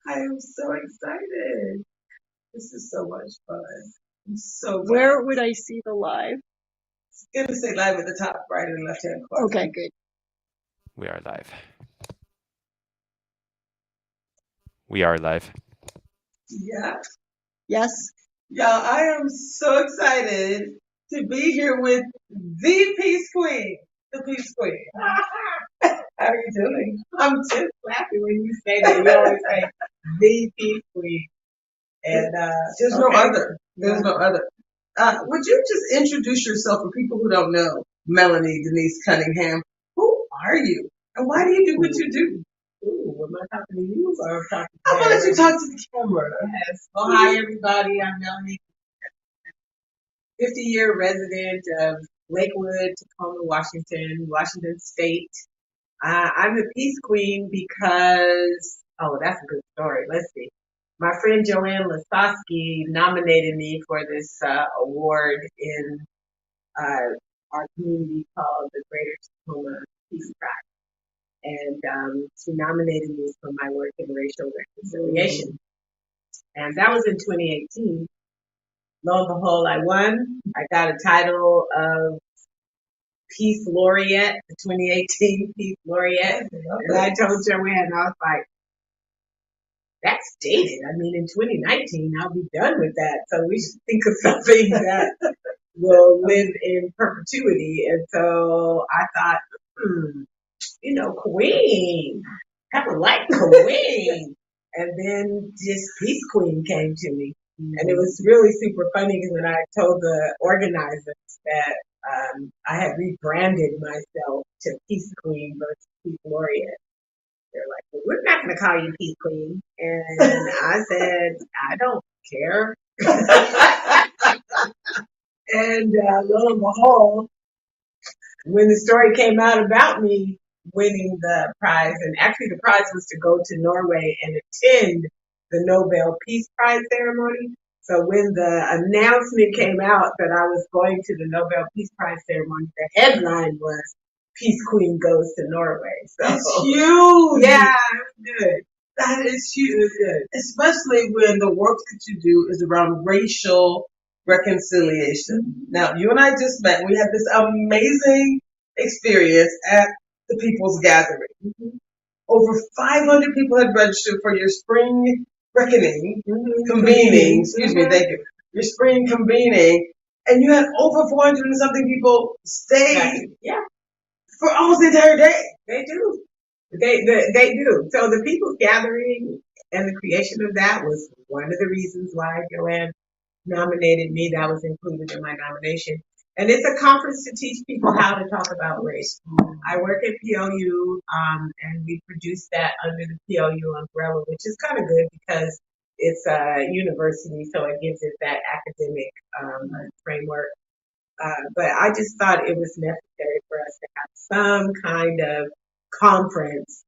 I am so excited. This is so much fun. I'm so glad. Where would I see the live? It's going to say live at the top right and left hand corner. Okay, good. We are live. We are live. Yeah. Yes. Y'all, I am so excited to be here with the Peace Queen. The Peace Queen. How are you doing? I'm just laughing when you say that. You always say the Peace Queen. And there's no other. There's no other. Would you just introduce yourself for people who don't know Melanie Denise Cunningham? Who are you? And why do you do what you do? Ooh, am I talking to you or I'm talking to How about you talk to the camera? Yes. Well, hi, everybody. I'm Melanie, 50-year resident of Lakewood, Tacoma, Washington State. I'm the Peace Queen because, that's a good story. Let's see. My friend Joanne Lasowski nominated me for this award in our community called the Greater Tacoma Peace Prize. And she nominated me for my work in racial reconciliation. And that was in 2018. Lo and behold, I won. I got a title of Peace Laureate, the 2018 Peace Laureate. And I told Joanne, I was like, that's dated. I mean, in 2019, I'll be done with that. So we should think of something that will live in perpetuity. And so I thought, Queen. I would like Queen. And then just Peace Queen came to me. And it was really super funny when I told the organizers that I had rebranded myself to Peace Queen versus Peace Laureate. They're like, well, we're not going to call you Peace Queen. And I said, I don't care. And lo and behold, when the story came out about me winning the prize, and actually the prize was to go to Norway and attend the Nobel Peace Prize ceremony. So when the announcement came out that I was going to the Nobel Peace Prize ceremony, the headline was Peace Queen goes to Norway. So that's huge. Yeah, it's good. That is huge. Good. Especially when the work that you do is around racial reconciliation. Now, you and I just met. We had this amazing experience at the People's Gathering. Mm-hmm. Over 500 people had registered for your spring reckoning, convening, excuse me, thank you, your spring convening, and you had over 400 and something people stay for almost the entire day. They do. They do. So the People's Gathering and the creation of that was one of the reasons why Joanne nominated me. That was included in my nomination. And it's a conference to teach people how to talk about race. I work at PLU, and we produce that under the PLU umbrella, which is kind of good because it's a university, so it gives it that academic framework. But I just thought it was necessary for us to have some kind of conference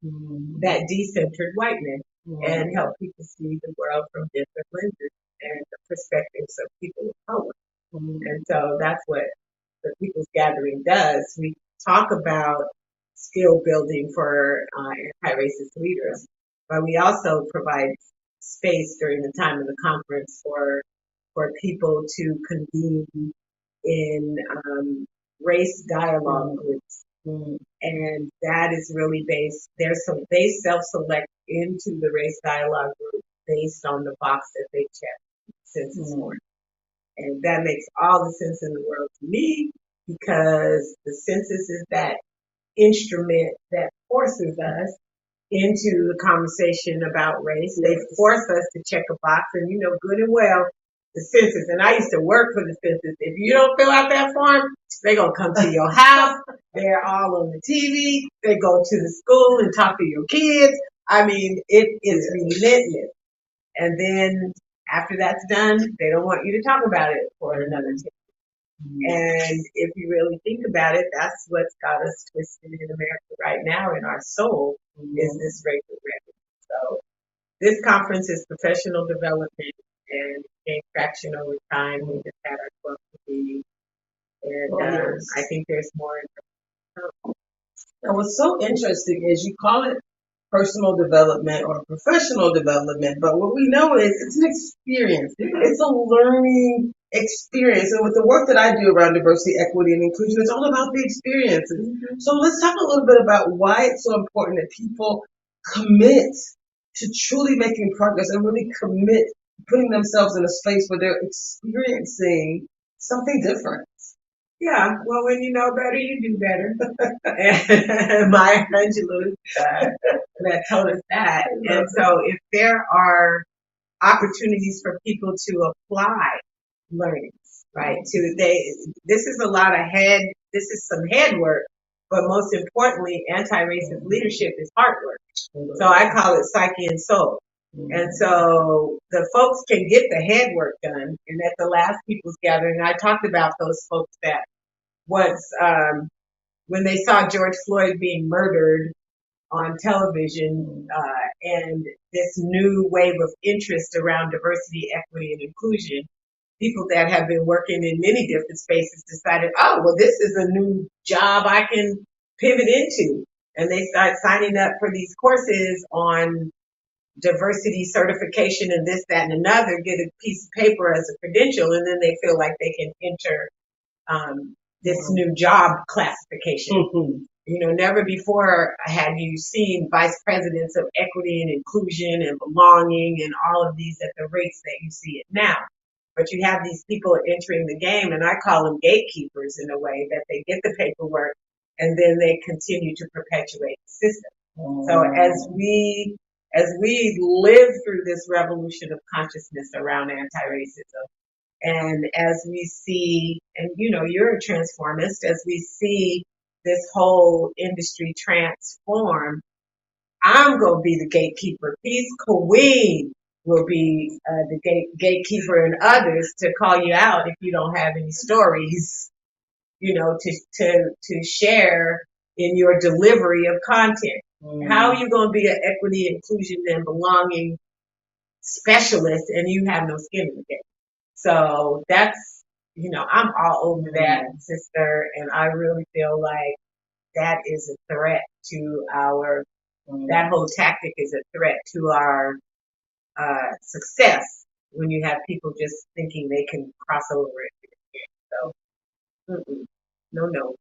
that decentered whiteness and help people see the world from different lenses and the perspectives of people of color. And so that's what the People's Gathering does. We talk about skill building for anti-racist leaders, but we also provide space during the time of the conference for people to convene in race dialogue groups. And that is really based, they self-select into the race dialogue group based on the box that they check census form. And that makes all the sense in the world to me because the census is that instrument that forces us into the conversation about race. They force us to check a box, and you know good and well the census, and I used to work for the census. If you don't fill out that form, they're going to come to your house. They're all on the TV. They go to the school and talk to your kids. I mean, it is relentless. And then after that's done, they don't want you to talk about it for another 10 years. And if you really think about it, that's what's got us twisted in America right now in our soul is this racial record. So this conference is professional development and gained traction over time. We just had our 12th meeting. And I think there's more. Now, what's so interesting is you call it personal development or professional development, but what we know is it's an experience. It's a learning experience. And with the work that I do around diversity, equity, and inclusion, it's all about the experiences. So let's talk a little bit about why it's so important that people commit to truly making progress and really commit putting themselves in a space where they're experiencing something different. Yeah, well, when you know better, you do better. And Maya Angelou that told us that. And so if there are opportunities for people to apply learnings, right, this is this is some head work, but most importantly, anti-racist leadership is heart work. So I call it psyche and soul. And so the folks can get the head work done. And at the last People's Gathering, I talked about those folks that once, when they saw George Floyd being murdered on television, and this new wave of interest around diversity, equity, and inclusion, people that have been working in many different spaces decided, oh, well, this is a new job I can pivot into. And they start signing up for these courses on diversity certification and this, that, and another, get a piece of paper as a credential, and then they feel like they can enter this new job classification. You know, never before had you seen vice presidents of equity and inclusion and belonging and all of these at the rates that you see it now. But you have these people entering the game, and I call them gatekeepers in a way, that they get the paperwork and then they continue to perpetuate the system. So as we live through this revolution of consciousness around anti-racism, and as we see, and you know, you're a transformist, as we see this whole industry transform, I'm going to be the gatekeeper. Peace Queen will be the gatekeeper, and others to call you out if you don't have any stories, you know, to share in your delivery of content. How are you going to be an equity, inclusion, and belonging specialist and you have no skin in the game? So that's, you know, I'm all over that, sister, and I really feel like that is a threat to that whole tactic is a threat to our success when you have people just thinking they can cross over it. So, no.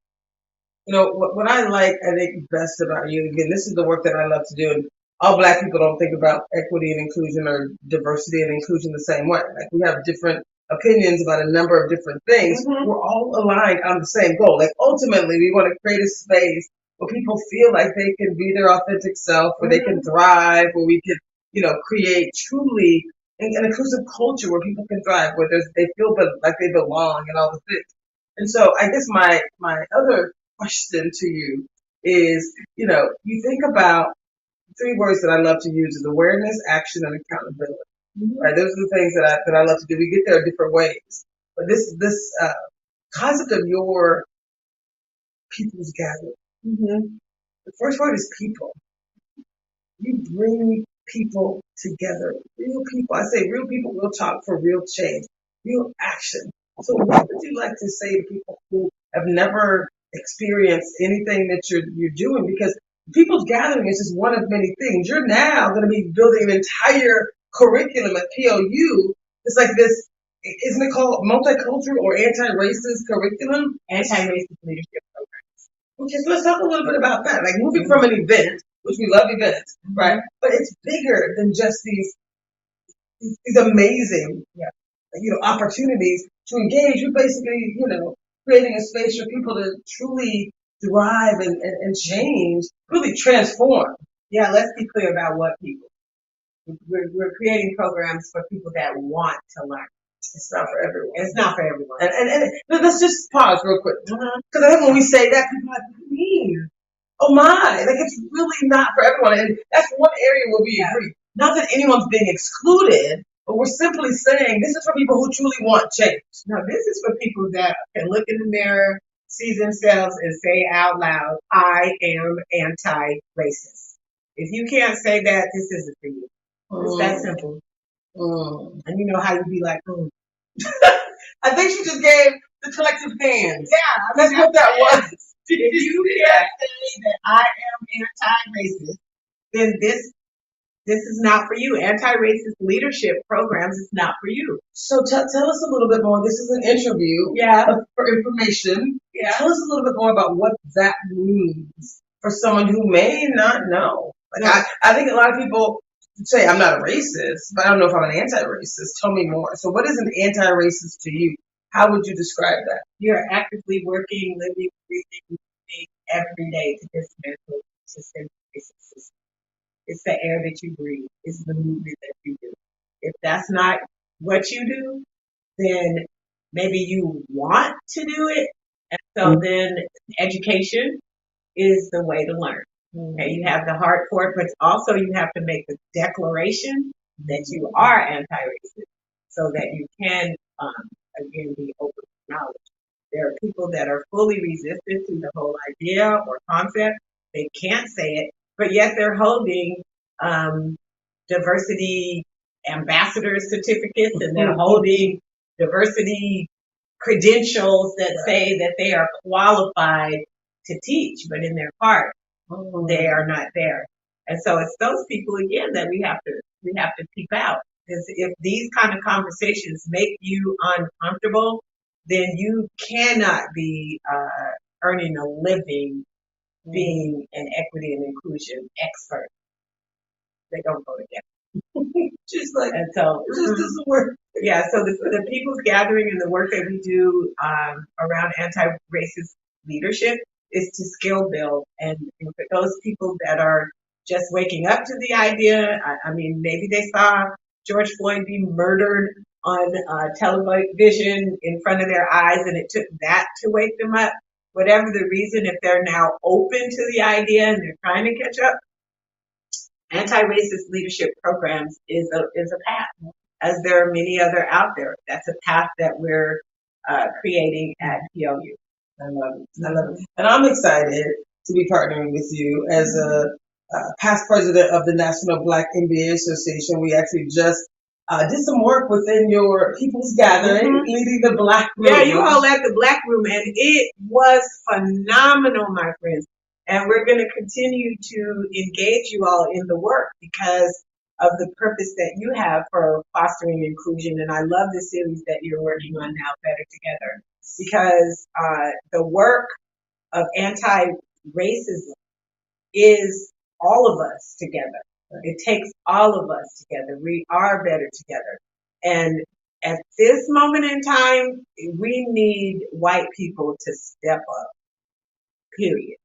You know, what I like, I think, best about you, again, this is the work that I love to do, and all Black people don't think about equity and inclusion or diversity and inclusion the same way. Like, we have different opinions about a number of different things. We're all aligned on the same goal. Like, ultimately, we want to create a space where people feel like they can be their authentic self, where they can thrive, where we can, you know, create truly an inclusive culture where people can thrive, where they feel like they belong and all the things. And so I guess my other question to you is, you know, you think about three words that I love to use is awareness, action, and accountability. Right? Those are the things that I love to do. We get there different ways. But this concept of your people's gathering. The first word is people. You bring people together. Real people. I say real people will talk for real change, real action. So what would you like to say to people who have never experienced anything that you're doing? Because people's gathering is just one of many things. You're now going to be building an entire curriculum at POU. It's like this, isn't it called multicultural or anti-racist curriculum? Anti-racist leadership programs. Okay, so let's talk a little bit about that. Like moving from an event, which we love events, right? But it's bigger than just these amazing, you know, opportunities to engage. You're basically, you know, creating a space for people to truly thrive and change, really transform. Yeah, let's be clear about what people. We're creating programs for people that want to learn. It's not for everyone. It's not for everyone. And let's just pause real quick. Because I think when we say that, people are like, what do you mean? Oh my, like it's really not for everyone. And that's one area where we agree. Not that anyone's being excluded, but we're simply saying this is for people who truly want change. No, this is for people that can look in the mirror, see themselves, and say out loud, I am anti-racist. If you can't say that, this isn't for you. It's that simple. And you know how you be like, I think she just gave the collective hands. Yeah, That's what that was. If you can't say that I am anti-racist, then this is not for you. Anti-racist leadership programs is not for you. So tell us a little bit more. This is an interview for information. Yeah. Tell us a little bit more about what that means for someone who may not know. Like I think a lot of people say I'm not a racist, but I don't know if I'm an anti-racist. Tell me more. So what is an anti-racist to you? How would you describe that? You're actively working, living, breathing every day to dismantle systemic racism. It's the air that you breathe. It's the movement that you do. If that's not what you do, then maybe you want to do it. And so then education is the way to learn. Okay, you have the heart for it, but also you have to make the declaration that you are anti-racist so that you can, again, be open to knowledge. There are people that are fully resistant to the whole idea or concept. They can't say it, but yet they're holding diversity ambassador certificates and they're holding diversity credentials that say that they are qualified to teach, but in their heart, they are not there. And so it's those people again that we have to keep out. Because if these kind of conversations make you uncomfortable, then you cannot be earning a living being an equity and inclusion expert. They don't go together. Just like, and so it just doesn't work. Yeah, so the People's Gathering and the work that we do around anti-racist leadership is to skill build. And for those people that are just waking up to the idea, I mean, maybe they saw George Floyd be murdered on television in front of their eyes and it took that to wake them up. Whatever the reason, if they're now open to the idea and they're trying to catch up, anti-racist leadership programs is a path, as there are many other out there. That's a path that we're creating at PLU. I love it. I love it. And I'm excited to be partnering with you as a past president of the National Black MBA Association. We actually just did some work within your People's Gathering, leading the Black Room. Yeah, you all at the Black Room, and it was phenomenal, my friends. And we're going to continue to engage you all in the work because of the purpose that you have for fostering inclusion. And I love the series that you're working on now, Better Together, because the work of anti-racism is all of us together. It takes all of us together. We are better together. And at this moment in time, we need white people to step up, period.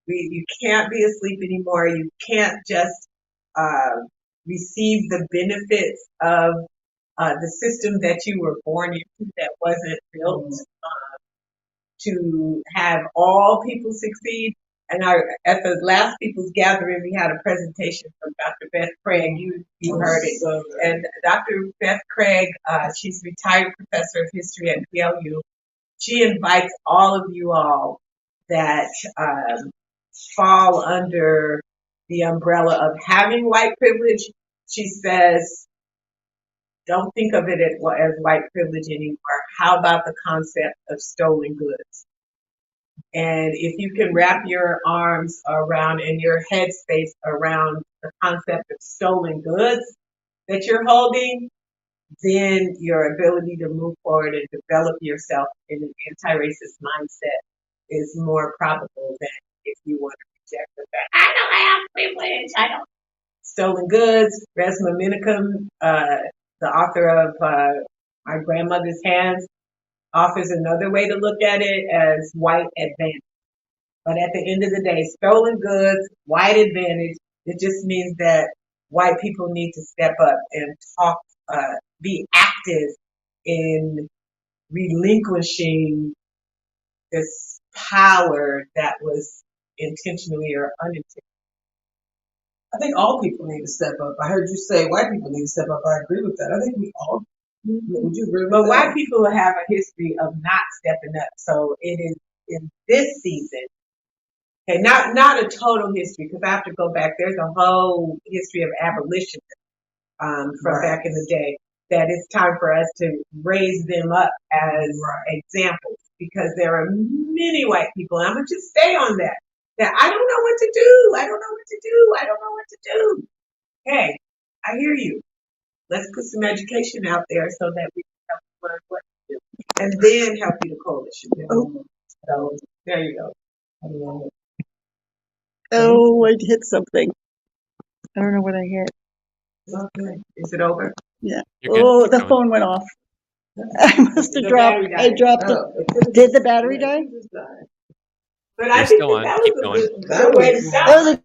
You can't be asleep anymore. You can't just receive the benefits of the system that you were born into that wasn't built to have all people succeed. And at the last People's Gathering, we had a presentation from Dr. Beth Craig. You heard it. And Dr. Beth Craig, she's retired professor of history at PLU. She invites all of you all that fall under the umbrella of having white privilege. She says, don't think of it as white privilege anymore. How about the concept of stolen goods? And if you can wrap your arms around and your headspace around the concept of stolen goods that you're holding, then your ability to move forward and develop yourself in an anti-racist mindset is more probable than if you want to reject the fact, I don't have privilege, I don't. Stolen goods, Resma Minicum, the author of My Grandmother's Hands, offers another way to look at it as white advantage. But at the end of the day, stolen goods, white advantage, it just means that white people need to step up and talk, be active in relinquishing this power that was intentionally or unintentionally. I think all people need to step up. I heard you say white people need to step up. I agree with that. I think we all. Would you agree with But that? white people have a history of not stepping up. So it is in this season. Okay, not a total history, because I have to go back. There's a whole history of abolition from back in the day that it's time for us to raise them up as examples, because there are many white people, and I'm going to just stay on that. that I don't know what to do. I don't know what to do. I don't know what to do. Hey, I hear you. Let's put some education out there so that we can help you learn what to do. And then help you to coalition. So there you go. Oh, I hit something. I don't know what I hit. Okay. Is it over? Yeah. You're good. Oh, Keep the going. phone went off. I must have The dropped. battery I died. dropped it. Oh, Did the battery die? But You're I think still on. that Keep was a going. good way to start. Oh, the